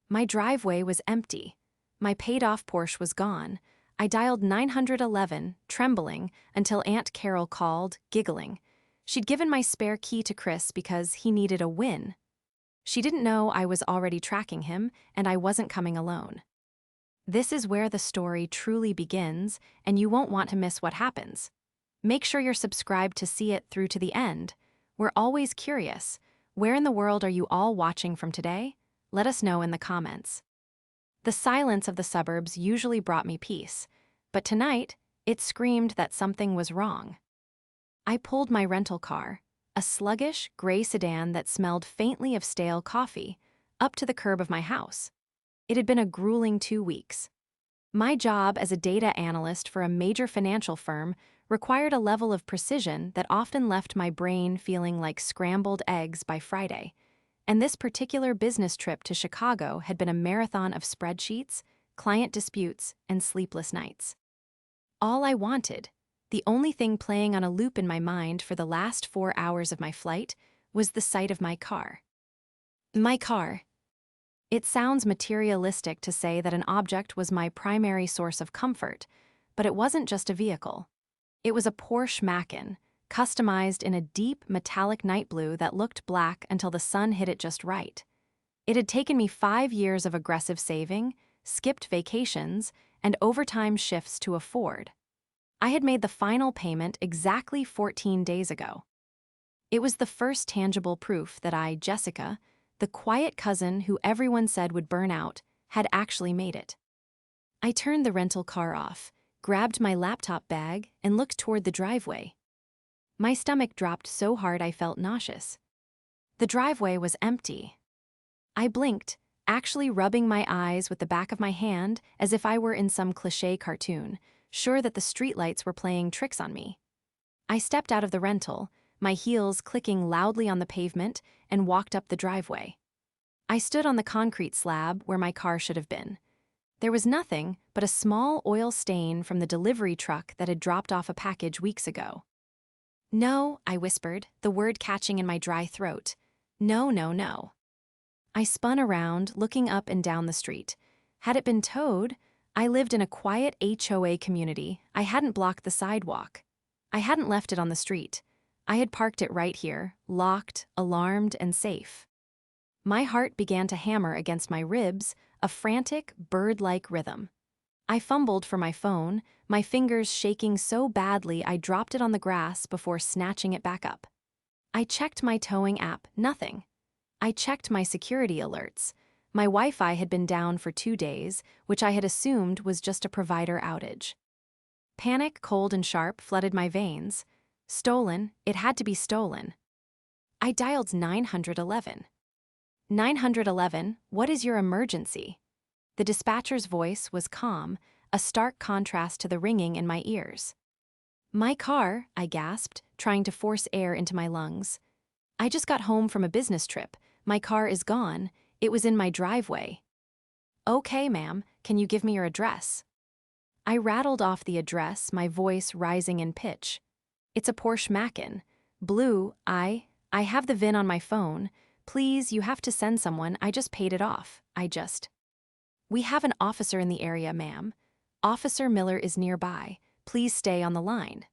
My driveway was empty. My paid-off Porsche was gone. I dialed 911, trembling, until Aunt Carol called, giggling. She'd given my spare key to Chris because he needed a win. She didn't know I was already tracking him, and I wasn't coming alone. This is where the story truly begins, and you won't want to miss what happens. Make sure you're subscribed to see it through to the end. We're always curious. Where in the world are you all watching from today? Let us know in the comments. The silence of the suburbs usually brought me peace, but tonight, it screamed that something was wrong. I pulled my rental car, a sluggish, gray sedan that smelled faintly of stale coffee, up to the curb of my house. It had been a grueling 2 weeks. My job as a data analyst for a major financial firm required a level of precision that often left my brain feeling like scrambled eggs by Friday. And this particular business trip to Chicago had been a marathon of spreadsheets, client disputes, and sleepless nights. All I wanted, the only thing playing on a loop in my mind for the last 4 hours of my flight, was the sight of my car. My car. It sounds materialistic to say that an object was my primary source of comfort, but it wasn't just a vehicle. It was a Porsche Macan, customized in a deep metallic night blue that looked black until the sun hit it just right. It had taken me 5 years of aggressive saving, skipped vacations, and overtime shifts to afford. I had made the final payment exactly 14 days ago. It was the first tangible proof that I, Jessica, the quiet cousin who everyone said would burn out, had actually made it. I turned the rental car off, grabbed my laptop bag, and looked toward the driveway. My stomach dropped so hard I felt nauseous. The driveway was empty. I blinked, actually rubbing my eyes with the back of my hand as if I were in some cliché cartoon, sure that the streetlights were playing tricks on me. I stepped out of the rental, my heels clicking loudly on the pavement, and walked up the driveway. I stood on the concrete slab where my car should have been. There was nothing but a small oil stain from the delivery truck that had dropped off a package weeks ago. "No," I whispered, the word catching in my dry throat. "No, no, no." I spun around, looking up and down the street. Had it been towed, I lived in a quiet HOA community. I hadn't blocked the sidewalk. I hadn't left it on the street. I had parked it right here, locked, alarmed, and safe. My heart began to hammer against my ribs, a frantic, bird-like rhythm. I fumbled for my phone, my fingers shaking so badly I dropped it on the grass before snatching it back up. I checked my towing app, nothing. I checked my security alerts. My Wi-Fi had been down for 2 days, which I had assumed was just a provider outage. Panic, cold and sharp, flooded my veins. Stolen, it had to be stolen. I dialed 911. 911, what is your emergency? The dispatcher's voice was calm, a stark contrast to the ringing in my ears. My car, I gasped, trying to force air into my lungs. I just got home from a business trip. My car is gone. It was in my driveway. Okay, ma'am, can you give me your address? I rattled off the address, my voice rising in pitch. It's a Porsche Macan. Blue, I have the VIN on my phone. Please, you have to send someone. I just paid it off. We have an officer in the area, ma'am. Officer Miller is nearby. Please stay on the line.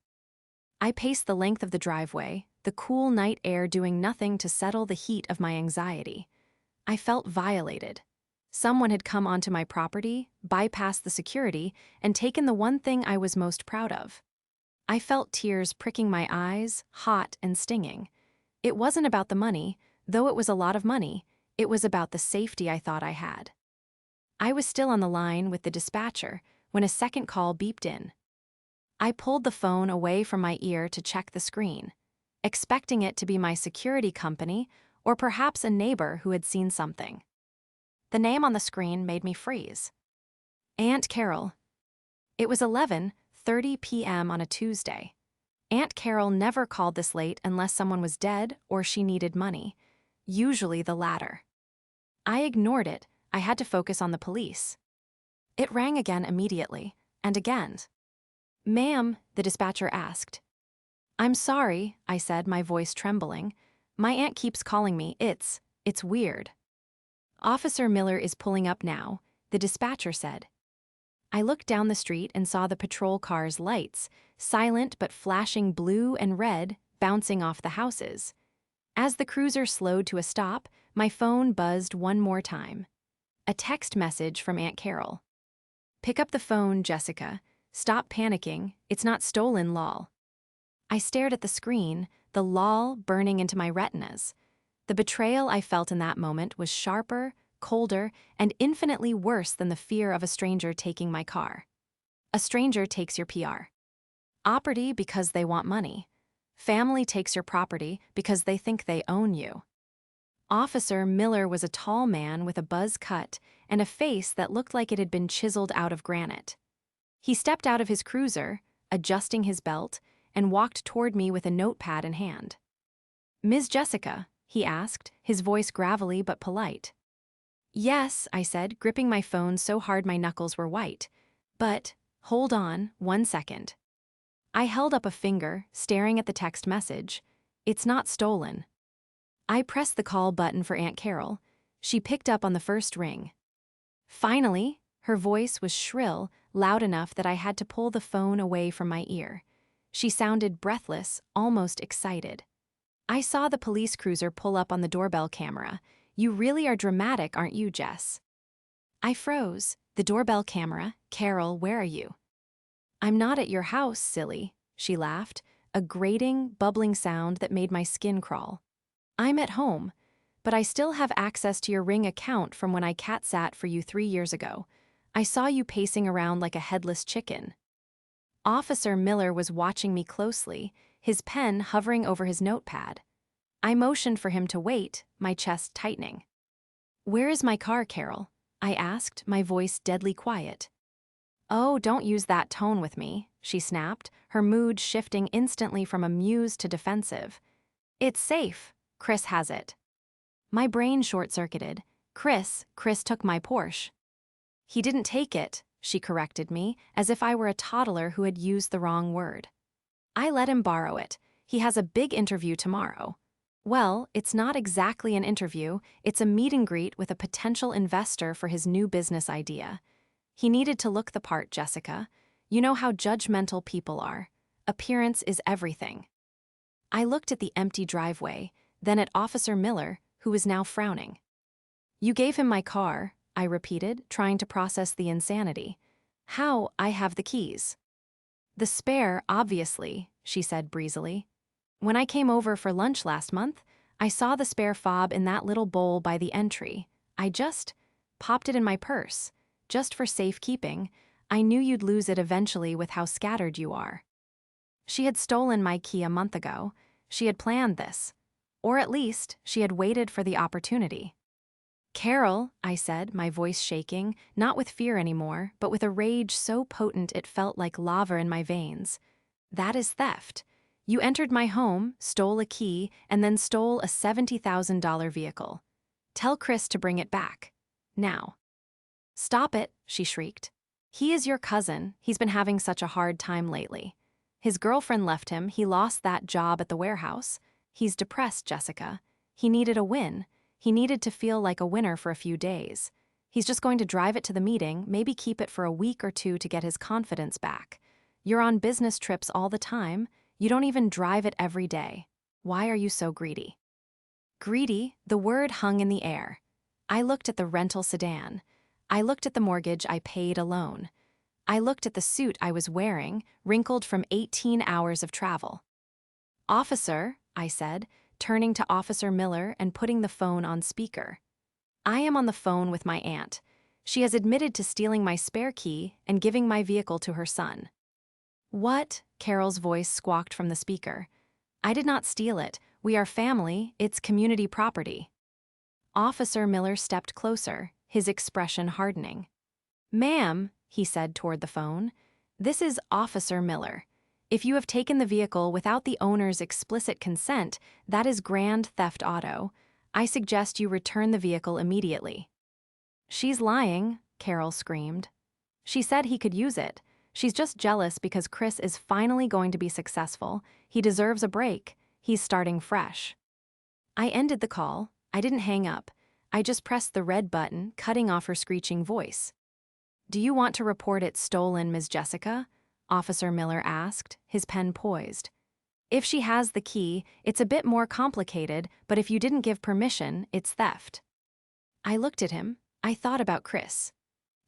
I paced the length of the driveway, the cool night air doing nothing to settle the heat of my anxiety. I felt violated. Someone had come onto my property, bypassed the security, and taken the one thing I was most proud of. I felt tears pricking my eyes, hot and stinging. It wasn't about the money, though it was a lot of money. It was about the safety I thought I had. I was still on the line with the dispatcher when a second call beeped in. I pulled the phone away from my ear to check the screen, expecting it to be my security company or perhaps a neighbor who had seen something. The name on the screen made me freeze. Aunt Carol. It was 11:30 p.m. on a Tuesday. Aunt Carol never called this late unless someone was dead or she needed money, usually the latter. I ignored it. I had to focus on the police. It rang again immediately, and again. "Ma'am," the dispatcher asked. "I'm sorry," I said, my voice trembling. "My aunt keeps calling me. It's weird." Officer Miller is pulling up now, the dispatcher said. I looked down the street and saw the patrol car's lights, silent but flashing blue and red, bouncing off the houses. As the cruiser slowed to a stop, my phone buzzed one more time. A text message from Aunt Carol. Pick up the phone, Jessica. Stop panicking. It's not stolen, lol. I stared at the screen, the lol burning into my retinas. The betrayal I felt in that moment was sharper, colder, and infinitely worse than the fear of a stranger taking my car. A stranger takes your PR. Property because they want money. Family takes your property because they think they own you. Officer Miller was a tall man with a buzz cut and a face that looked like it had been chiseled out of granite. He stepped out of his cruiser, adjusting his belt, and walked toward me with a notepad in hand. Ms. Jessica, he asked, his voice gravelly but polite. Yes, I said, gripping my phone so hard my knuckles were white. But, hold on, 1 second. I held up a finger, staring at the text message. It's not stolen. I pressed the call button for Aunt Carol. She picked up on the first ring. Finally, her voice was shrill, loud enough that I had to pull the phone away from my ear. She sounded breathless, almost excited. I saw the police cruiser pull up on the doorbell camera. You really are dramatic, aren't you, Jess? I froze. The doorbell camera? Carol, where are you? I'm not at your house, silly, she laughed, a grating, bubbling sound that made my skin crawl. I'm at home, but I still have access to your Ring account from when I cat-sat for you 3 years ago. I saw you pacing around like a headless chicken. Officer Miller was watching me closely, his pen hovering over his notepad. I motioned for him to wait, my chest tightening. Where is my car, Carol? I asked, my voice deadly quiet. Oh, don't use that tone with me, she snapped, her mood shifting instantly from amused to defensive. It's safe. Chris has it. My brain short-circuited. Chris took my Porsche. He didn't take it, she corrected me, as if I were a toddler who had used the wrong word. I let him borrow it. He has a big interview tomorrow. Well, it's not exactly an interview, it's a meet and greet with a potential investor for his new business idea. He needed to look the part, Jessica. You know how judgmental people are. Appearance is everything. I looked at the empty driveway, then at Officer Miller, who was now frowning. You gave him my car, I repeated, trying to process the insanity. How? I have the keys. The spare, obviously, she said breezily. When I came over for lunch last month, I saw the spare fob in that little bowl by the entry. I just popped it in my purse, just for safekeeping. I knew you'd lose it eventually with how scattered you are. She had stolen my key a month ago. She had planned this. Or at least, she had waited for the opportunity. Carol, I said, my voice shaking, not with fear anymore, but with a rage so potent it felt like lava in my veins. That is theft. You entered my home, stole a key, and then stole a $70,000 vehicle. Tell Chris to bring it back. Now. Stop it, she shrieked. He is your cousin. He's been having such a hard time lately. His girlfriend left him. He lost that job at the warehouse. He's depressed, Jessica. He needed a win. He needed to feel like a winner for a few days. He's just going to drive it to the meeting, maybe keep it for a week or two to get his confidence back. You're on business trips all the time. You don't even drive it every day. Why are you so greedy? Greedy, the word hung in the air. I looked at the rental sedan. I looked at the mortgage I paid alone. I looked at the suit I was wearing, wrinkled from 18 hours of travel. Officer, I said, turning to Officer Miller and putting the phone on speaker. I am on the phone with my aunt. She has admitted to stealing my spare key and giving my vehicle to her son. What? Carol's voice squawked from the speaker. I did not steal it. We are family. It's community property. Officer Miller stepped closer, his expression hardening. Ma'am, he said toward the phone, this is Officer Miller. If you have taken the vehicle without the owner's explicit consent, that is grand theft auto. I suggest you return the vehicle immediately. She's lying, Carol screamed. She said he could use it. She's just jealous because Chris is finally going to be successful. He deserves a break. He's starting fresh. I ended the call. I didn't hang up. I just pressed the red button, cutting off her screeching voice. "Do you want to report it stolen, Ms. Jessica?" Officer Miller asked, his pen poised. "If she has the key, it's a bit more complicated, but if you didn't give permission, it's theft." I looked at him. I thought about Chris.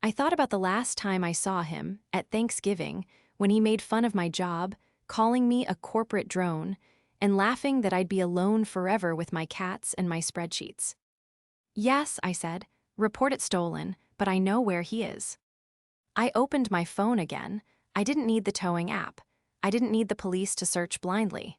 I thought about the last time I saw him, at Thanksgiving, when he made fun of my job, calling me a corporate drone, and laughing that I'd be alone forever with my cats and my spreadsheets. "Yes," I said, "report it stolen, but I know where he is." I opened my phone again. I didn't need the towing app. I didn't need the police to search blindly.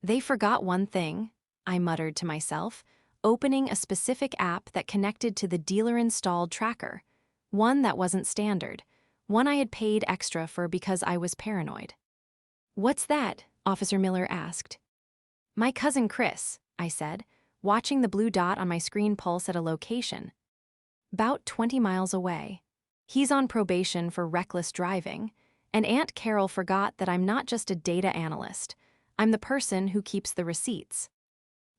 "They forgot one thing," I muttered to myself, opening a specific app that connected to the dealer-installed tracker, one that wasn't standard, one I had paid extra for because I was paranoid. "What's that?" Officer Miller asked. "My cousin Chris," I said, watching the blue dot on my screen pulse at a location. "'Bout 20 miles away. He's on probation for reckless driving, and Aunt Carol forgot that I'm not just a data analyst. I'm the person who keeps the receipts."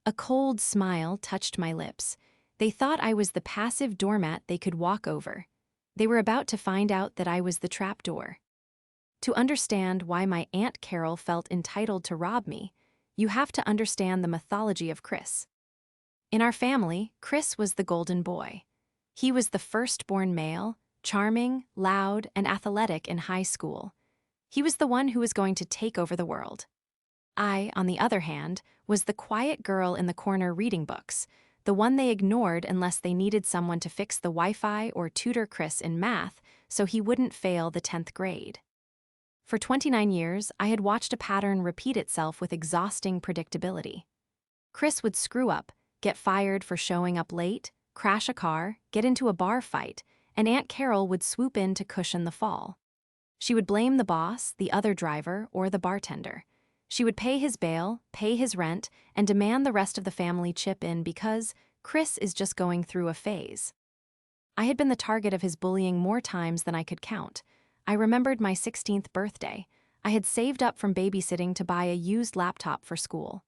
A cold smile touched my lips. They thought I was the passive doormat they could walk over. They were about to find out that I was the trapdoor. To understand why my Aunt Carol felt entitled to rob me, you have to understand the mythology of Chris. In our family, Chris was the golden boy. He was the firstborn male, charming, loud, and athletic in high school. He was the one who was going to take over the world. I, on the other hand, was the quiet girl in the corner reading books, the one they ignored unless they needed someone to fix the Wi-Fi or tutor Chris in math so he wouldn't fail the 10th grade. For 29 years, I had watched a pattern repeat itself with exhausting predictability. Chris would screw up, get fired for showing up late, crash a car, get into a bar fight, and Aunt Carol would swoop in to cushion the fall. She would blame the boss, the other driver, or the bartender. She would pay his bail, pay his rent, and demand the rest of the family chip in because Chris is just going through a phase. I had been the target of his bullying more times than I could count. I remembered my 16th birthday. I had saved up from babysitting to buy a used laptop for school.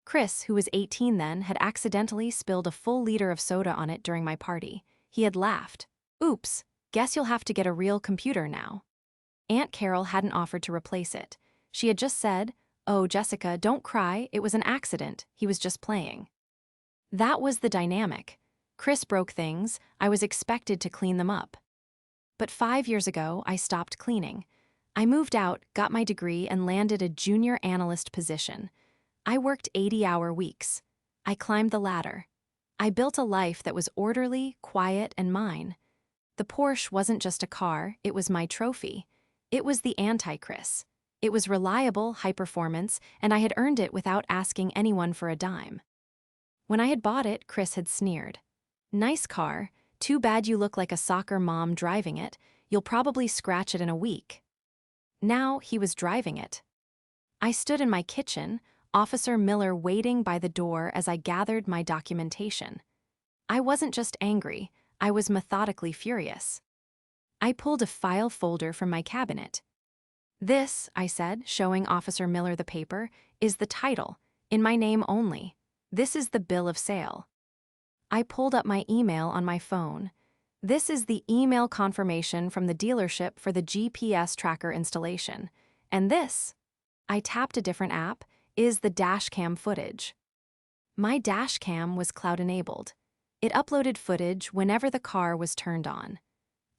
Chris, who was 18 then, had accidentally spilled a full liter of soda on it during my party. He had laughed. "Oops, guess you'll have to get a real computer now." Aunt Carol hadn't offered to replace it. She had just said, "Oh, Jessica, don't cry, it was an accident, he was just playing." That was the dynamic. Chris broke things, I was expected to clean them up. But 5 years ago, I stopped cleaning. I moved out, got my degree, and landed a junior analyst position. I worked 80-hour weeks. I climbed the ladder. I built a life that was orderly, quiet, and mine. The Porsche wasn't just a car, it was my trophy. It was the anti-Chris. It was reliable, high performance, and I had earned it without asking anyone for a dime. When I had bought it, Chris had sneered. "Nice car, too bad you look like a soccer mom driving it. You'll probably scratch it in a week." Now he was driving it. I stood in my kitchen, Officer Miller waiting by the door as I gathered my documentation. I wasn't just angry, I was methodically furious. I pulled a file folder from my cabinet. "This," I said, showing Officer Miller the paper, "is the title, in my name only. This is the bill of sale." I pulled up my email on my phone. "This is the email confirmation from the dealership for the GPS tracker installation. And this," I tapped a different app, "is the Dashcam footage." My Dashcam was cloud-enabled. It uploaded footage whenever the car was turned on.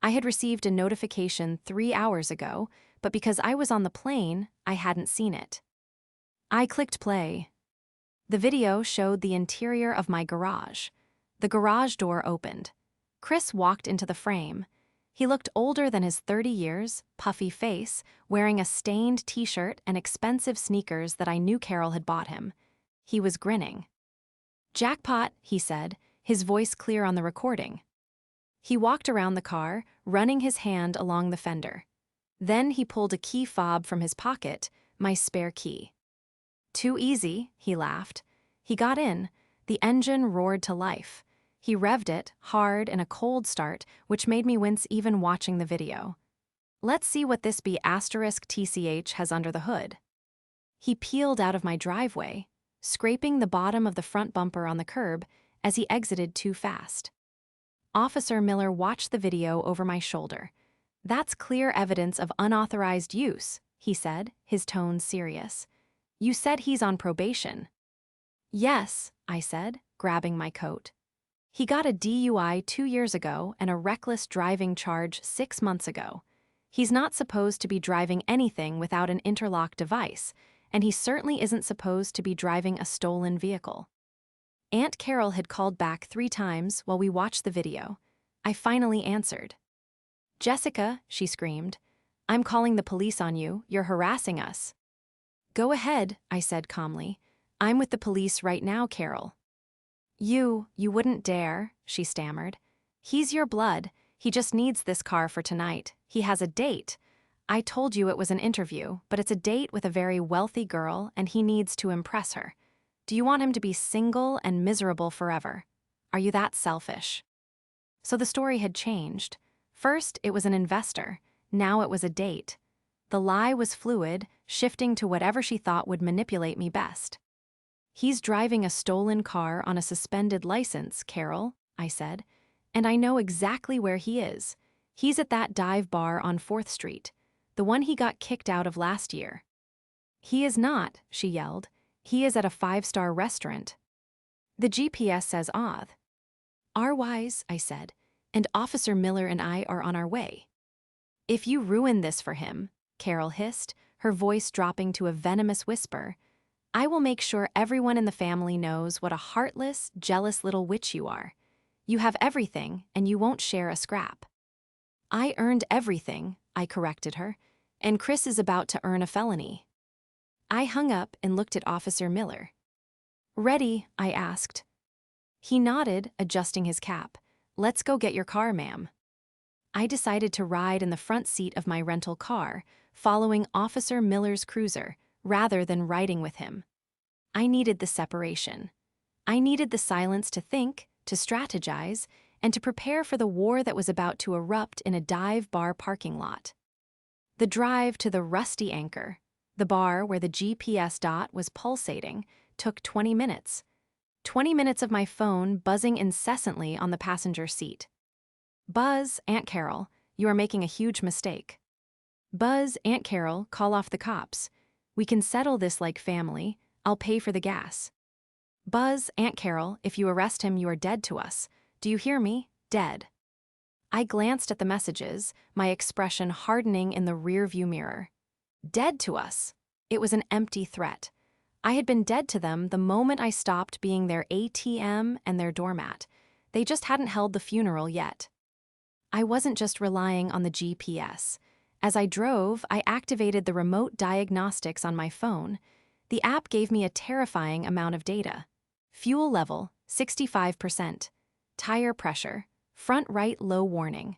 I had received a notification 3 hours ago, but because I was on the plane, I hadn't seen it. I clicked play. The video showed the interior of my garage. The garage door opened. Chris walked into the frame. He looked older than his 30 years, puffy face, wearing a stained t-shirt and expensive sneakers that I knew Carol had bought him. He was grinning. "Jackpot," he said, his voice clear on the recording. He walked around the car, running his hand along the fender. Then he pulled a key fob from his pocket, my spare key. "Too easy," he laughed. He got in. The engine roared to life. He revved it, hard and a cold start, which made me wince even watching the video. "Let's see what this B*TCH has under the hood." He peeled out of my driveway, scraping the bottom of the front bumper on the curb, as he exited too fast. Officer Miller watched the video over my shoulder. "That's clear evidence of unauthorized use," he said, his tone serious. "You said he's on probation." "Yes," I said, grabbing my coat. "He got a DUI 2 years ago and a reckless driving charge 6 months ago. He's not supposed to be driving anything without an interlock device, and he certainly isn't supposed to be driving a stolen vehicle." Aunt Carol had called back 3 times while we watched the video. I finally answered. "Jessica," she screamed, "I'm calling the police on you. You're harassing us." "Go ahead," I said calmly. "I'm with the police right now, Carol." You wouldn't dare," she stammered. "He's your blood. He just needs this car for tonight. He has a date. I told you it was an interview, but it's a date with a very wealthy girl, and he needs to impress her. Do you want him to be single and miserable forever? Are you that selfish?" So the story had changed. First, it was an investor. Now it was a date. The lie was fluid, shifting to whatever she thought would manipulate me best. "He's driving a stolen car on a suspended license, Carol," I said, "and I know exactly where he is. He's at that dive bar on 4th Street, the one he got kicked out of last year." "He is not," she yelled. "He is at a 5-star restaurant. The GPS says Auth." "Are wise," I said, "and Officer Miller and I are on our way." "If you ruin this for him," Carol hissed, her voice dropping to a venomous whisper, "I will make sure everyone in the family knows what a heartless, jealous little witch you are. You have everything, and you won't share a scrap." "I earned everything," I corrected her, "and Chris is about to earn a felony." I hung up and looked at Officer Miller. "Ready?" I asked. He nodded, adjusting his cap. "Let's go get your car, ma'am." I decided to ride in the front seat of my rental car, following Officer Miller's cruiser, rather than riding with him. I needed the separation. I needed the silence to think, to strategize, and to prepare for the war that was about to erupt in a dive bar parking lot. The drive to the Rusty Anchor, the bar where the GPS dot was pulsating, took 20 minutes. 20 minutes of my phone buzzing incessantly on the passenger seat. "Buzz, Aunt Carol, you are making a huge mistake." "Buzz, Aunt Carol, call off the cops. We can settle this like family. I'll pay for the gas." "Buzz, Aunt Carol, if you arrest him, you are dead to us. Do you hear me? Dead." I glanced at the messages, my expression hardening in the rearview mirror. Dead to us. It was an empty threat. I had been dead to them the moment I stopped being their ATM and their doormat. They just hadn't held the funeral yet. I wasn't just relying on the GPS. As I drove, I activated the remote diagnostics on my phone. The app gave me a terrifying amount of data. Fuel level, 65%. Tire pressure, front right low warning.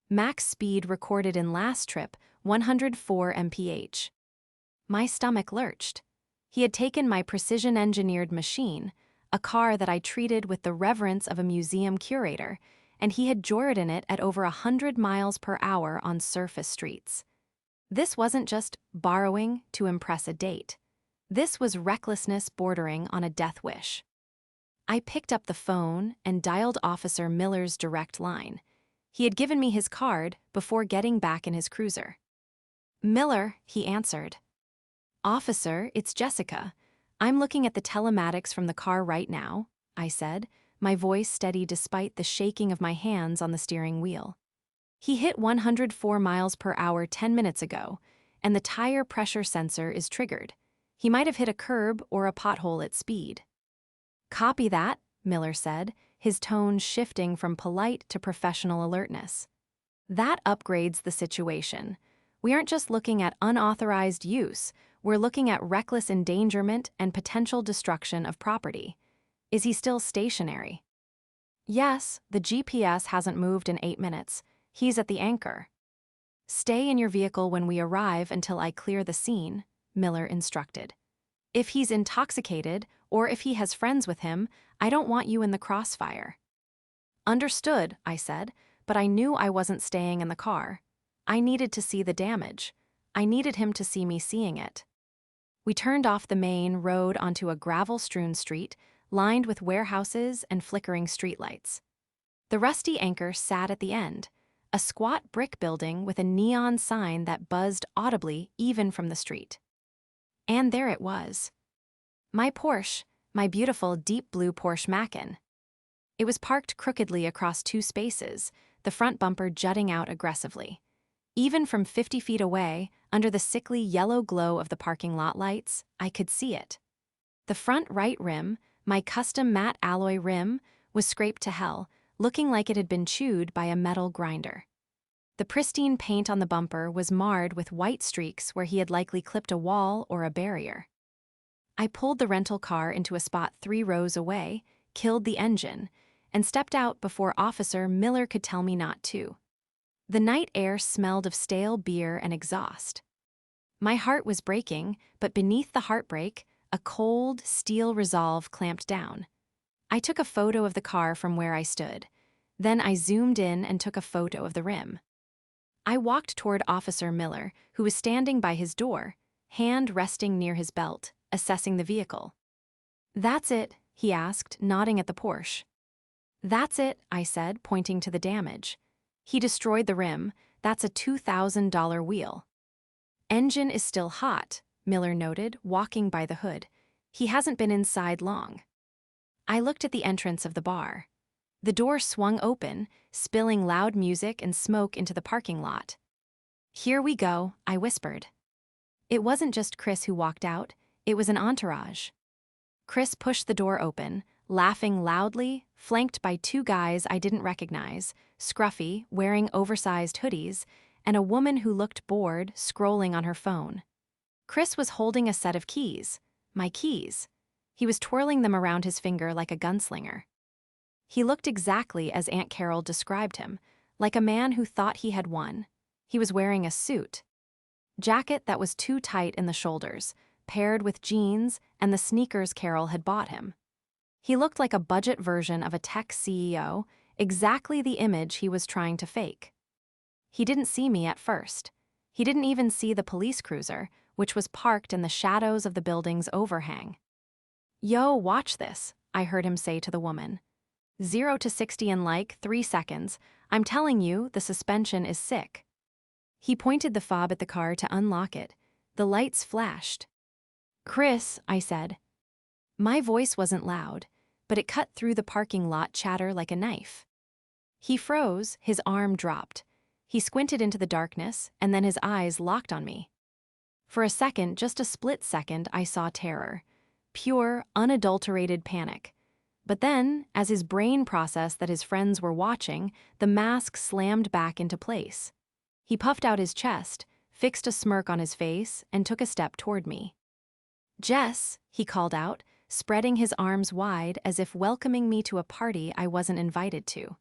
Max speed recorded in last trip, 104 mph. My stomach lurched. He had taken my precision-engineered machine, a car that I treated with the reverence of a museum curator, and he had driven it at over 100 miles per hour on surface streets. This wasn't just borrowing to impress a date. This was recklessness bordering on a death wish. I picked up the phone and dialed Officer Miller's direct line. He had given me his card before getting back in his cruiser. "Miller," he answered. "Officer, it's Jessica. I'm looking at the telematics from the car right now," I said, my voice steady despite the shaking of my hands on the steering wheel. "He hit 104 miles per hour 10 minutes ago, and the tire pressure sensor is triggered. He might have hit a curb or a pothole at speed." "Copy that," Miller said, his tone shifting from polite to professional alertness. "That upgrades the situation. We aren't just looking at unauthorized use, we're looking at reckless endangerment and potential destruction of property. Is he still stationary?" "Yes, the GPS hasn't moved in 8 minutes. He's at the anchor." "Stay in your vehicle when we arrive until I clear the scene," Miller instructed. "If he's intoxicated or if he has friends with him, I don't want you in the crossfire." "Understood," I said, but I knew I wasn't staying in the car. I needed to see the damage. I needed him to see me seeing it. We turned off the main road onto a gravel-strewn street, lined with warehouses and flickering streetlights. The rusty anchor sat at the end, a squat brick building with a neon sign that buzzed audibly even from the street. And there it was. My Porsche, my beautiful deep blue Porsche Macan. It was parked crookedly across two spaces, the front bumper jutting out aggressively. Even from 50 feet away, under the sickly yellow glow of the parking lot lights, I could see it. The front right rim, my custom matte alloy rim, was scraped to hell, looking like it had been chewed by a metal grinder. The pristine paint on the bumper was marred with white streaks where he had likely clipped a wall or a barrier. I pulled the rental car into a spot 3 rows away, killed the engine, and stepped out before Officer Miller could tell me not to. The night air smelled of stale beer and exhaust. My heart was breaking, but beneath the heartbreak, a cold, steel resolve clamped down. I took a photo of the car from where I stood. Then I zoomed in and took a photo of the rim. I walked toward Officer Miller, who was standing by his door, hand resting near his belt, assessing the vehicle. "That's it?" he asked, nodding at the Porsche. "That's it," I said, pointing to the damage. "He destroyed the rim. That's a $2,000 wheel." "Engine is still hot," Miller noted, walking by the hood. "He hasn't been inside long." I looked at the entrance of the bar. The door swung open, spilling loud music and smoke into the parking lot. "Here we go," I whispered. It wasn't just Chris who walked out, it was an entourage. Chris pushed the door open, laughing loudly, flanked by 2 guys I didn't recognize, scruffy, wearing oversized hoodies, and a woman who looked bored, scrolling on her phone. Chris was holding a set of keys, my keys. He was twirling them around his finger like a gunslinger. He looked exactly as Aunt Carol described him, like a man who thought he had won. He was wearing a suit. Jacket that was too tight in the shoulders, paired with jeans and the sneakers Carol had bought him. He looked like a budget version of a tech CEO, exactly the image he was trying to fake. He didn't see me at first. He didn't even see the police cruiser, which was parked in the shadows of the building's overhang. "Yo, watch this," I heard him say to the woman. 0 to 60 in like 3 seconds. I'm telling you, the suspension is sick. He pointed the fob at the car to unlock it. The lights flashed. "Chris," I said. My voice wasn't loud, but it cut through the parking lot chatter like a knife. He froze, his arm dropped. He squinted into the darkness, and then his eyes locked on me. For a second, just a split second, I saw terror. Pure, unadulterated panic. But then, as his brain processed that his friends were watching, the mask slammed back into place. He puffed out his chest, fixed a smirk on his face, and took a step toward me. "Jess," he called out, spreading his arms wide as if welcoming me to a party I wasn't invited to.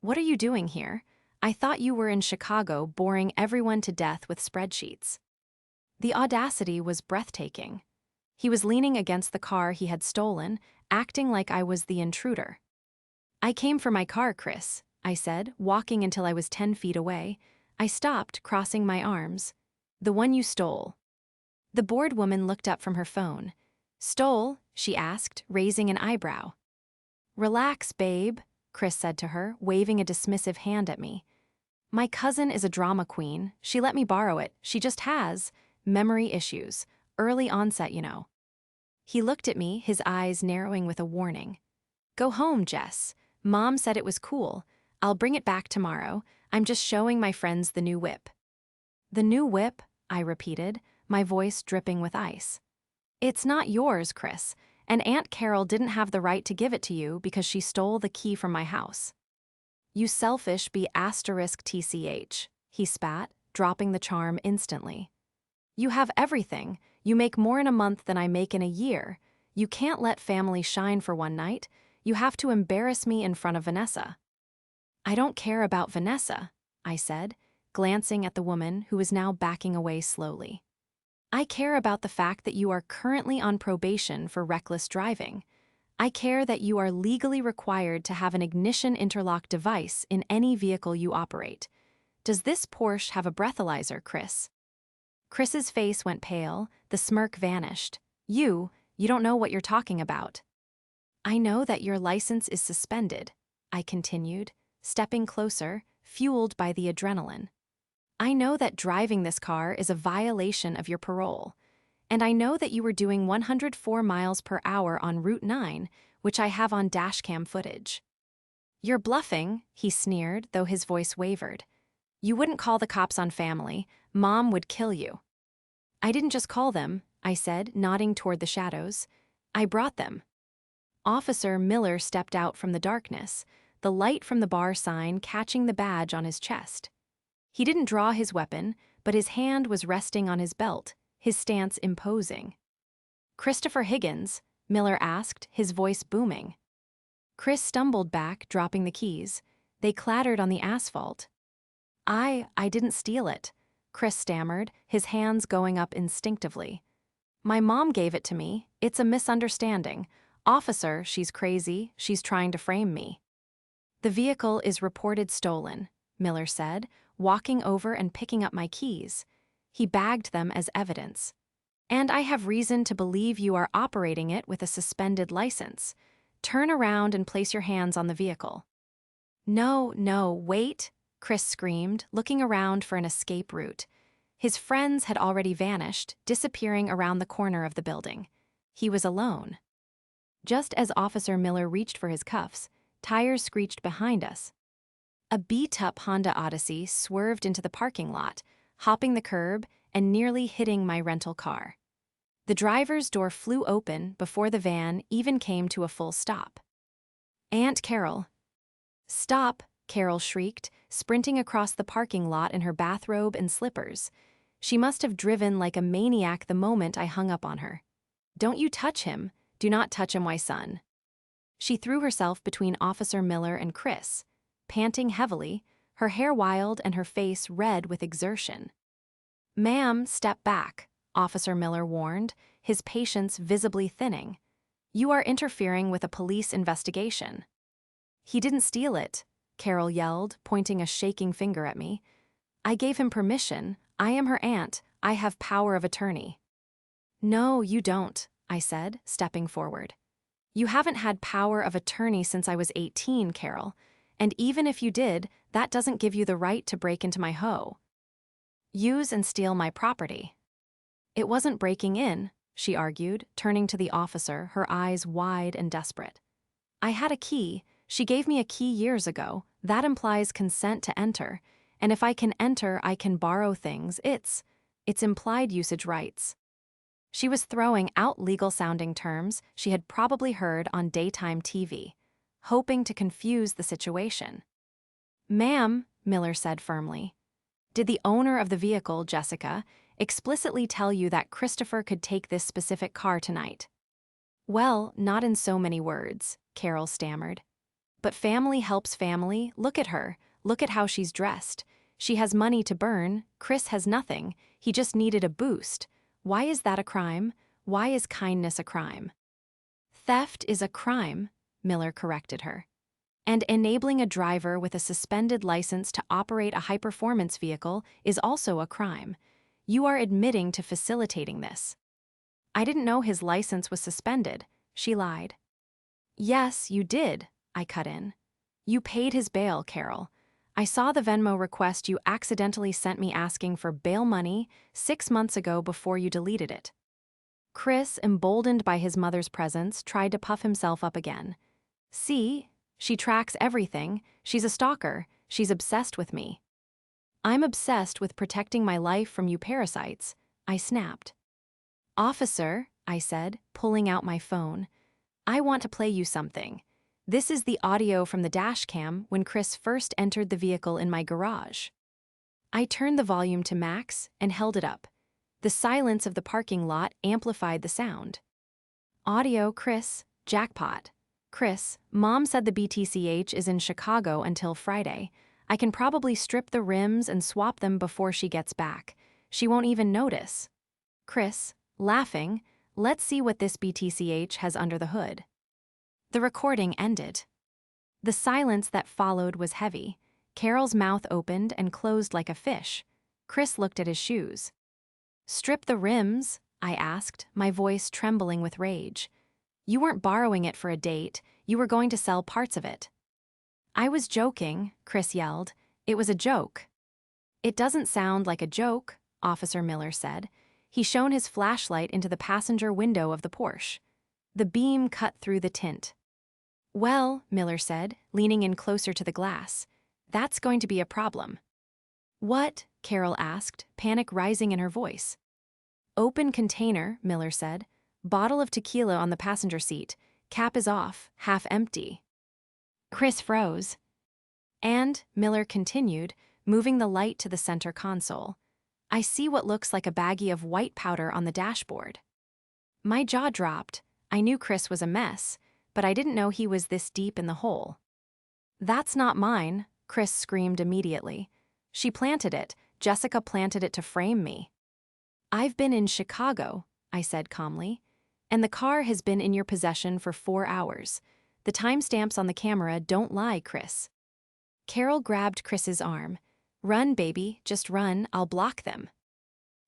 "What are you doing here? I thought you were in Chicago boring everyone to death with spreadsheets." The audacity was breathtaking. He was leaning against the car he had stolen, acting like I was the intruder. "I came for my car, Chris," I said, walking until I was 10 feet away. I stopped, crossing my arms. "The one you stole." The bored woman looked up from her phone. "Stole?" she asked, raising an eyebrow. "Relax, babe," Chris said to her, waving a dismissive hand at me. "My cousin is a drama queen. She let me borrow it. She just has memory issues. Early onset, you know." He looked at me, his eyes narrowing with a warning. "Go home, Jess. Mom said it was cool. I'll bring it back tomorrow. I'm just showing my friends the new whip." "The new whip?" I repeated, my voice dripping with ice. "It's not yours, Chris, and Aunt Carol didn't have the right to give it to you because she stole the key from my house." "You selfish *TCH, he spat, dropping the charm instantly. "You have everything. You make more in a month than I make in a year. You can't let family shine for one night. You have to embarrass me in front of Vanessa." "I don't care about Vanessa," I said, glancing at the woman who was now backing away slowly. "I care about the fact that you are currently on probation for reckless driving. I care that you are legally required to have an ignition interlock device in any vehicle you operate. Does this Porsche have a breathalyzer, Chris?" Chris's face went pale, the smirk vanished. You don't know what you're talking about." I know that your license is suspended, I continued, stepping closer, fueled by the adrenaline. I know that driving this car is a violation of your parole, and I know that you were doing 104 miles per hour on Route 9, which I have on dashcam footage. You're bluffing, he sneered, though his voice wavered. You wouldn't call the cops on family. Mom would kill you. I didn't just call them, I said, nodding toward the shadows. I brought them. Officer Miller stepped out from the darkness, the light from the bar sign catching the badge on his chest. He didn't draw his weapon, but his hand was resting on his belt, his stance imposing. Christopher Higgins, Miller asked, his voice booming. Chris stumbled back, dropping the keys. They clattered on the asphalt. I didn't steal it, Chris stammered, his hands going up instinctively. My mom gave it to me. It's a misunderstanding. Officer, she's crazy. She's trying to frame me. The vehicle is reported stolen, Miller said, walking over and picking up my keys. He bagged them as evidence. And I have reason to believe you are operating it with a suspended license. Turn around and place your hands on the vehicle. No, wait, Chris screamed, looking around for an escape route. His friends had already vanished, disappearing around the corner of the building. He was alone. Just as Officer Miller reached for his cuffs, tires screeched behind us. A beat-up Honda Odyssey swerved into the parking lot, hopping the curb and nearly hitting my rental car. The driver's door flew open before the van even came to a full stop. Aunt Carol. Stop, Carol shrieked, sprinting across the parking lot in her bathrobe and slippers. She must have driven like a maniac the moment I hung up on her. Don't you touch him. Do not touch him, my son. She threw herself between Officer Miller and Chris, panting heavily, her hair wild and her face red with exertion. Ma'am, step back, Officer Miller warned, his patience visibly thinning. You are interfering with a police investigation. He didn't steal it, Carol yelled, pointing a shaking finger at me. I gave him permission. I am her aunt. I have power of attorney. No, you don't, I said, stepping forward. You haven't had power of attorney since I was 18, Carol, and even if you did, that doesn't give you the right to break into my home. Use and steal my property. It wasn't breaking in, she argued, turning to the officer, her eyes wide and desperate. I had a key. She gave me a key years ago. That implies consent to enter, and if I can enter, I can borrow things. It's implied usage rights. She was throwing out legal-sounding terms she had probably heard on daytime TV, hoping to confuse the situation. Ma'am, Miller said firmly, did the owner of the vehicle, Jessica, explicitly tell you that Christopher could take this specific car tonight? Well, not in so many words, Carol stammered. But family helps family. Look at her. Look at how she's dressed. She has money to burn. Chris has nothing. He just needed a boost. Why is that a crime? Why is kindness a crime? Theft is a crime, Miller corrected her. And enabling a driver with a suspended license to operate a high-performance vehicle is also a crime. You are admitting to facilitating this. I didn't know his license was suspended, she lied. Yes, you did, I cut in. You paid his bail, Carol. I saw the Venmo request you accidentally sent me asking for bail money 6 months ago before you deleted it. Chris, emboldened by his mother's presence, tried to puff himself up again. See? She tracks everything. She's a stalker. She's obsessed with me. I'm obsessed with protecting my life from you parasites, I snapped. Officer, I said, pulling out my phone, I want to play you something. This is the audio from the dashcam when Chris first entered the vehicle in my garage. I turned the volume to max and held it up. The silence of the parking lot amplified the sound. Audio, Chris, jackpot. Chris, Mom said the BTCH is in Chicago until Friday. I can probably strip the rims and swap them before she gets back. She won't even notice. Chris, laughing, let's see what this BTCH has under the hood. The recording ended. The silence that followed was heavy. Carol's mouth opened and closed like a fish. Chris looked at his shoes. Strip the rims? I asked, my voice trembling with rage. You weren't borrowing it for a date, you were going to sell parts of it. I was joking, Chris yelled. It was a joke. It doesn't sound like a joke, Officer Miller said. He shone his flashlight into the passenger window of the Porsche. The beam cut through the tint. Well, Miller said, leaning in closer to the glass, that's going to be a problem. What? Carol asked, panic rising in her voice. Open container, Miller said. Bottle of tequila on the passenger seat. Cap is off, half empty. Chris froze. And, Miller continued, moving the light to the center console, I see what looks like a baggie of white powder on the dashboard. My jaw dropped. I knew Chris was a mess, but I didn't know he was this deep in the hole. That's not mine, Chris screamed immediately. She planted it. Jessica planted it to frame me. I've been in Chicago, I said calmly, and the car has been in your possession for 4 hours. The timestamps on the camera don't lie, Chris. Carol grabbed Chris's arm. Run, baby, just run, I'll block them.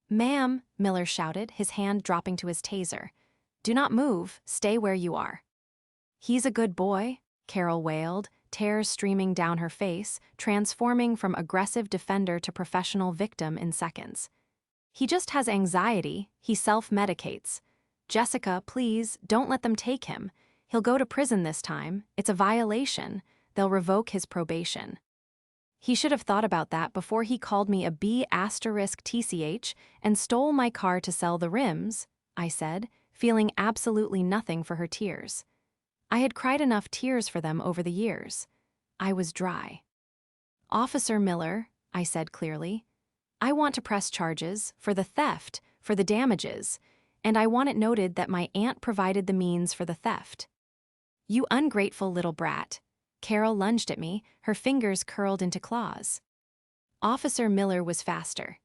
Ma'am, Miller shouted, his hand dropping to his taser. Do not move, stay where you are. He's a good boy, Carol wailed, tears streaming down her face, transforming from aggressive defender to professional victim in seconds. He just has anxiety, he self-medicates. Jessica, please, don't let them take him. He'll go to prison this time, it's a violation. They'll revoke his probation. He should have thought about that before he called me a B*TCH and stole my car to sell the rims, I said, feeling absolutely nothing for her tears. I had cried enough tears for them over the years. I was dry. Officer Miller, I said clearly, I want to press charges for the theft, for the damages, and I want it noted that my aunt provided the means for the theft. You ungrateful little brat. Carol lunged at me, her fingers curled into claws. Officer Miller was faster.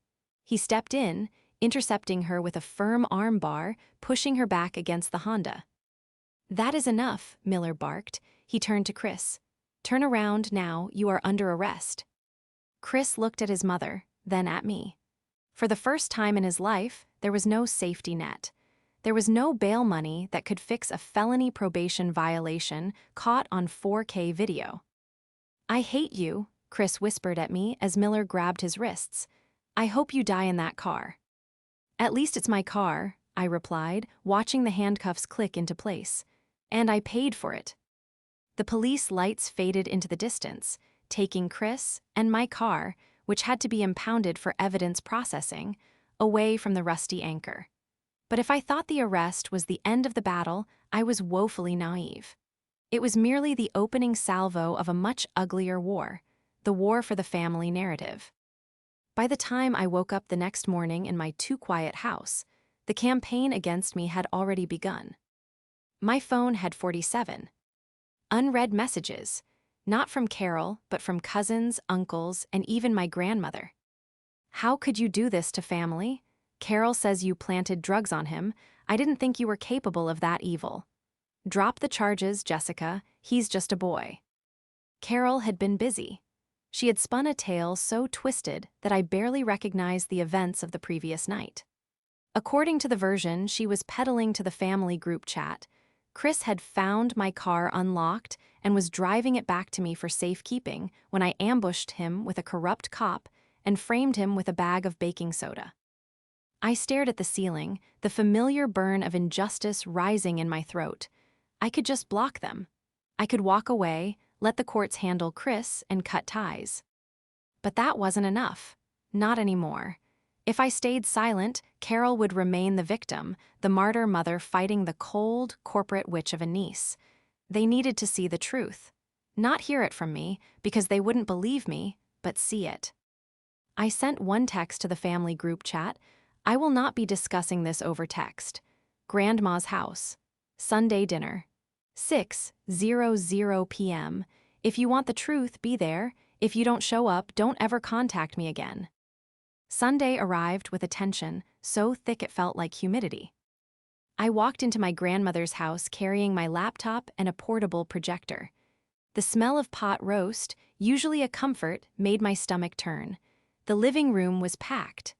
He stepped in, intercepting her with a firm arm bar, pushing her back against the Honda. That is enough, Miller barked. He turned to Chris. Turn around now, you are under arrest. Chris looked at his mother, then at me. For the first time in his life, there was no safety net. There was no bail money that could fix a felony probation violation caught on 4K video. I hate you, Chris whispered at me as Miller grabbed his wrists. I hope you die in that car. At least it's my car, I replied, watching the handcuffs click into place. And I paid for it. The police lights faded into the distance, taking Chris and my car, which had to be impounded for evidence processing, away from the rusty anchor. But if I thought the arrest was the end of the battle, I was woefully naive. It was merely the opening salvo of a much uglier war, the war for the family narrative. By the time I woke up the next morning in my too-quiet house, the campaign against me had already begun. My phone had 47 unread messages, not from Carol, but from cousins, uncles, and even my grandmother. How could you do this to family? Carol says you planted drugs on him. I didn't think you were capable of that evil. Drop the charges, Jessica. He's just a boy. Carol had been busy. She had spun a tale so twisted that I barely recognized the events of the previous night. According to the version she was peddling to the family group chat, Chris had found my car unlocked and was driving it back to me for safekeeping when I ambushed him with a corrupt cop and framed him with a bag of baking soda. I stared at the ceiling, the familiar burn of injustice rising in my throat. I could just block them. I could walk away, let the courts handle Chris, and cut ties. But that wasn't enough. Not anymore. If I stayed silent, Carol would remain the victim, the martyr mother fighting the cold, corporate witch of a niece. They needed to see the truth. Not hear it from me, because they wouldn't believe me, but see it. I sent one text to the family group chat. I will not be discussing this over text. Grandma's house. Sunday dinner. 6:00 p.m. If you want the truth, be there. If you don't show up, don't ever contact me again. Sunday arrived with a tension so thick it felt like humidity. I walked into my grandmother's house carrying my laptop and a portable projector. The smell of pot roast, usually a comfort, made my stomach turn. The living room was packed.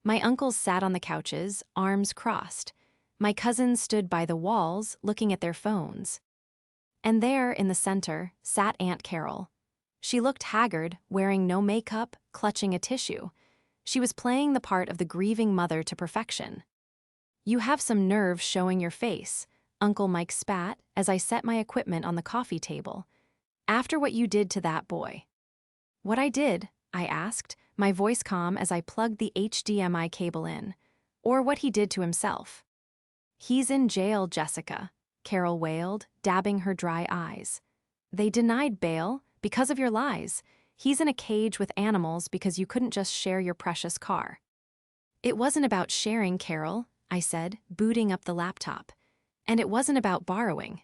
My uncles sat on the couches, arms crossed. My cousins stood by the walls, looking at their phones. And there, in the center, sat Aunt Carol. She looked haggard, wearing no makeup, clutching a tissue. She was playing the part of the grieving mother to perfection. "You have some nerve showing your face," Uncle Mike spat as I set my equipment on the coffee table. "After what you did to that boy." "What I did?" I asked, my voice calm as I plugged the HDMI cable in. "Or what he did to himself." "He's in jail, Jessica," Carol wailed, dabbing her dry eyes. "They denied bail because of your lies. He's in a cage with animals because you couldn't just share your precious car." "It wasn't about sharing, Carol," I said, booting up the laptop. "And it wasn't about borrowing."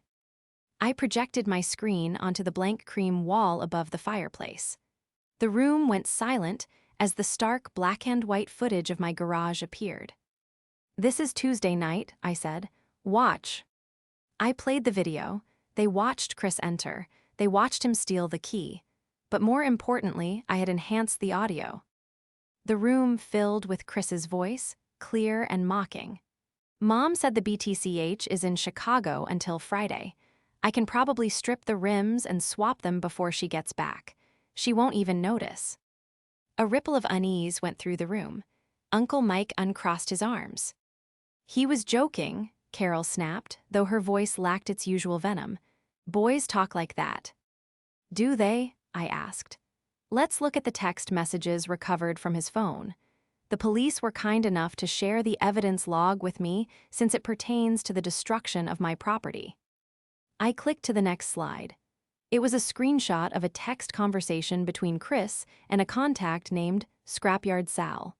I projected my screen onto the blank cream wall above the fireplace. The room went silent as the stark black-and-white footage of my garage appeared. "This is Tuesday night," I said. "Watch." I played the video. They watched Chris enter. They watched him steal the key. But more importantly, I had enhanced the audio. The room filled with Chris's voice, clear and mocking. "Mom said the BTCH is in Chicago until Friday. I can probably strip the rims and swap them before she gets back. She won't even notice." A ripple of unease went through the room. Uncle Mike uncrossed his arms. "He was joking," Carol snapped, though her voice lacked its usual venom. "Boys talk like that." "Do they?" I asked. "Let's look at the text messages recovered from his phone. The police were kind enough to share the evidence log with me since it pertains to the destruction of my property." I clicked to the next slide. It was a screenshot of a text conversation between Chris and a contact named Scrapyard Sal.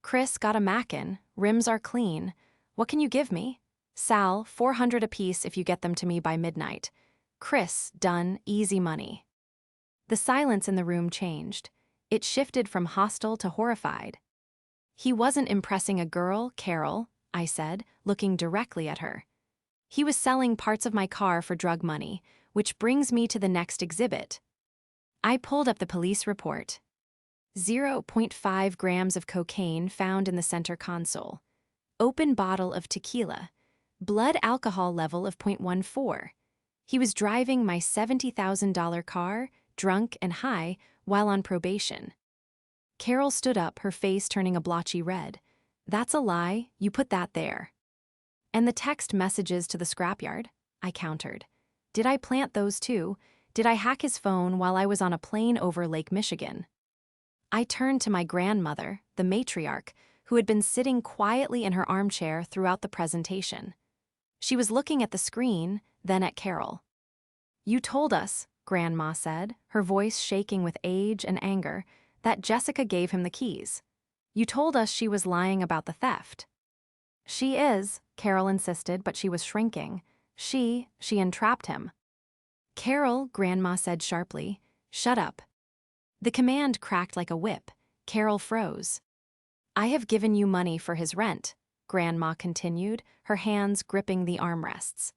"Chris got a Mackin, rims are clean. What can you give me? Sal, 400 apiece if you get them to me by midnight. Chris, done, easy money." The silence in the room changed. It shifted from hostile to horrified. "He wasn't impressing a girl, Carol," I said, looking directly at her. "He was selling parts of my car for drug money, which brings me to the next exhibit." I pulled up the police report. 0.5 grams of cocaine found in the center console. Open bottle of tequila. Blood alcohol level of 0.14. He was driving my $70,000 car, drunk and high, while on probation. Carol stood up, her face turning a blotchy red. "That's a lie, you put that there." "And the text messages to the scrapyard," I countered. "Did I plant those too? Did I hack his phone while I was on a plane over Lake Michigan?" I turned to my grandmother, the matriarch, who had been sitting quietly in her armchair throughout the presentation. She was looking at the screen, then at Carol. "You told us," Grandma said, her voice shaking with age and anger, "that Jessica gave him the keys. You told us she was lying about the theft." "She is," Carol insisted, but she was shrinking. She entrapped him." "Carol," Grandma said sharply, "shut up." The command cracked like a whip. Carol froze. "I have given you money for his rent," Grandma continued, her hands gripping the armrests.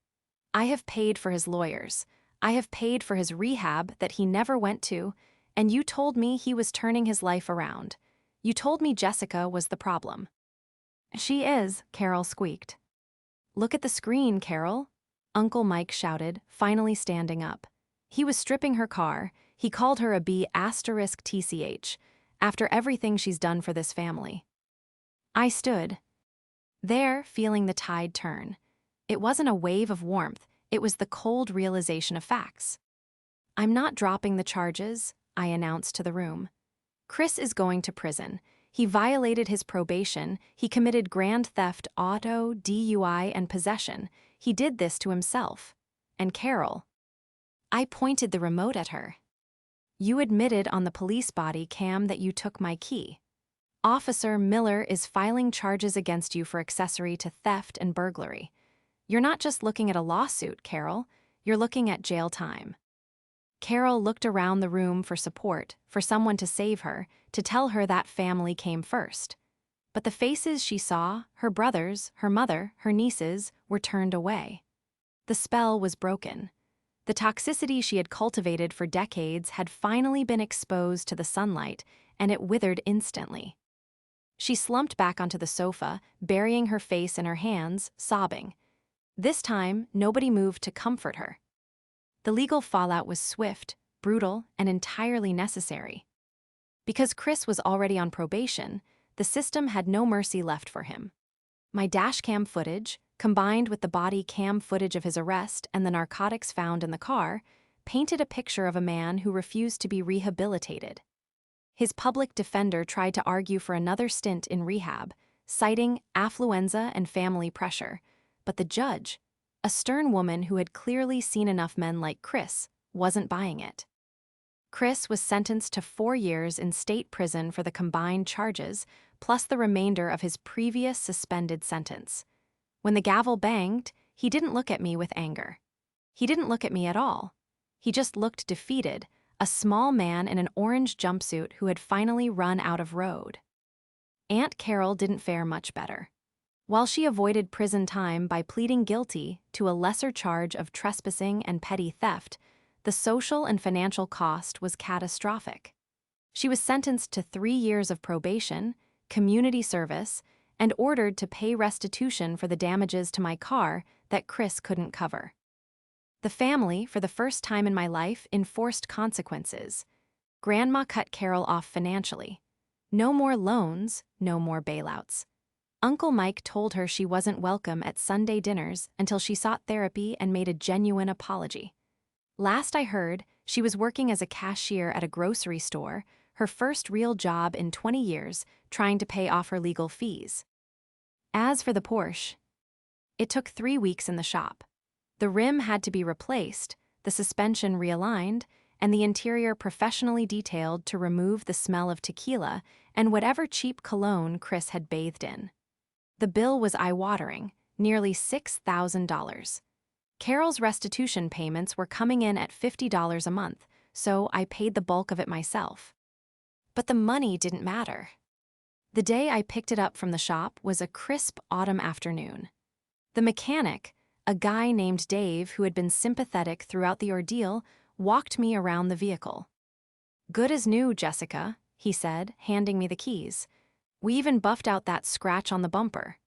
"I have paid for his lawyers. I have paid for his rehab that he never went to, and you told me he was turning his life around. You told me Jessica was the problem." "She is," Carol squeaked. "Look at the screen, Carol," Uncle Mike shouted, finally standing up. He was stripping her car. He called her a B*TCH, after everything she's done for this family. I stood there, feeling the tide turn. It wasn't a wave of warmth, it was the cold realization of facts. "I'm not dropping the charges," I announced to the room. "Chris is going to prison. He violated his probation, he committed grand theft, auto, DUI, and possession. He did this to himself. And Carol." I pointed the remote at her. "You admitted on the police body cam that you took my key. Officer Miller is filing charges against you for accessory to theft and burglary. You're not just looking at a lawsuit, Carol. You're looking at jail time." Carol looked around the room for support, for someone to save her, to tell her that family came first. But the faces she saw, her brothers, her mother, her nieces, were turned away. The spell was broken. The toxicity she had cultivated for decades had finally been exposed to the sunlight, and it withered instantly. She slumped back onto the sofa, burying her face in her hands, sobbing. This time, nobody moved to comfort her. The legal fallout was swift, brutal, and entirely necessary. Because Chris was already on probation, the system had no mercy left for him. My dashcam footage, combined with the body cam footage of his arrest and the narcotics found in the car, painted a picture of a man who refused to be rehabilitated. His public defender tried to argue for another stint in rehab, citing affluenza and family pressure, but the judge, a stern woman who had clearly seen enough men like Chris, wasn't buying it. Chris was sentenced to 4 years in state prison for the combined charges, plus the remainder of his previous suspended sentence. When the gavel banged, he didn't look at me with anger. He didn't look at me at all. He just looked defeated, a small man in an orange jumpsuit who had finally run out of road. Aunt Carol didn't fare much better. While she avoided prison time by pleading guilty to a lesser charge of trespassing and petty theft, the social and financial cost was catastrophic. She was sentenced to 3 years of probation, community service, and ordered to pay restitution for the damages to my car that Chris couldn't cover. The family, for the first time in my life, enforced consequences. Grandma cut Carol off financially. No more loans, no more bailouts. Uncle Mike told her she wasn't welcome at Sunday dinners until she sought therapy and made a genuine apology. Last I heard, she was working as a cashier at a grocery store, her first real job in 20 years, trying to pay off her legal fees. As for the Porsche, it took 3 weeks in the shop. The rim had to be replaced, the suspension realigned, and the interior professionally detailed to remove the smell of tequila and whatever cheap cologne Chris had bathed in. The bill was eye-watering, nearly $6,000. Carol's restitution payments were coming in at $50 a month, so I paid the bulk of it myself. But the money didn't matter. The day I picked it up from the shop was a crisp autumn afternoon. The mechanic, a guy named Dave who had been sympathetic throughout the ordeal, walked me around the vehicle. "Good as new, Jessica," he said, handing me the keys. "We even buffed out that scratch on the bumper."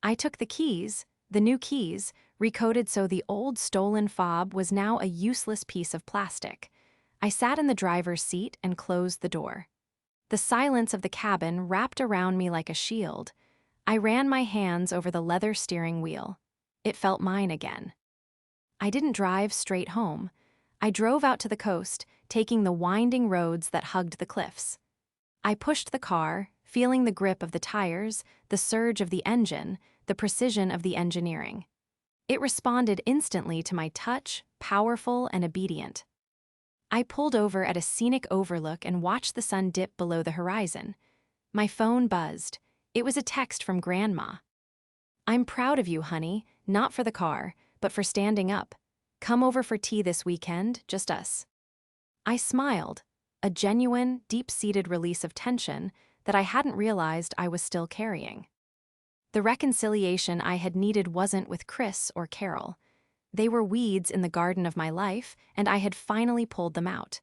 I took the keys, the new keys, recoded so the old stolen fob was now a useless piece of plastic. I sat in the driver's seat and closed the door. The silence of the cabin wrapped around me like a shield. I ran my hands over the leather steering wheel. It felt mine again. I didn't drive straight home. I drove out to the coast, taking the winding roads that hugged the cliffs. I pushed the car, feeling the grip of the tires, the surge of the engine, the precision of the engineering. It responded instantly to my touch, powerful and obedient. I pulled over at a scenic overlook and watched the sun dip below the horizon. My phone buzzed. It was a text from Grandma. "I'm proud of you, honey, not for the car, but for standing up. Come over for tea this weekend, just us." I smiled, a genuine, deep-seated release of tension that I hadn't realized I was still carrying. The reconciliation I had needed wasn't with Chris or Carol. They were weeds in the garden of my life, and I had finally pulled them out.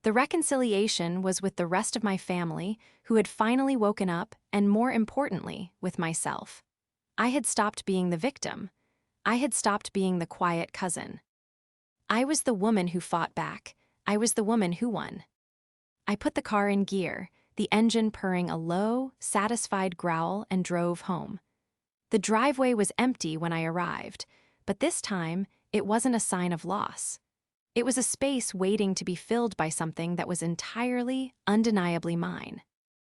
The reconciliation was with the rest of my family, who had finally woken up, and more importantly, with myself. I had stopped being the victim. I had stopped being the quiet cousin. I was the woman who fought back. I was the woman who won. I put the car in gear, the engine purring a low, satisfied growl, and drove home. The driveway was empty when I arrived, but this time, it wasn't a sign of loss. It was a space waiting to be filled by something that was entirely, undeniably mine.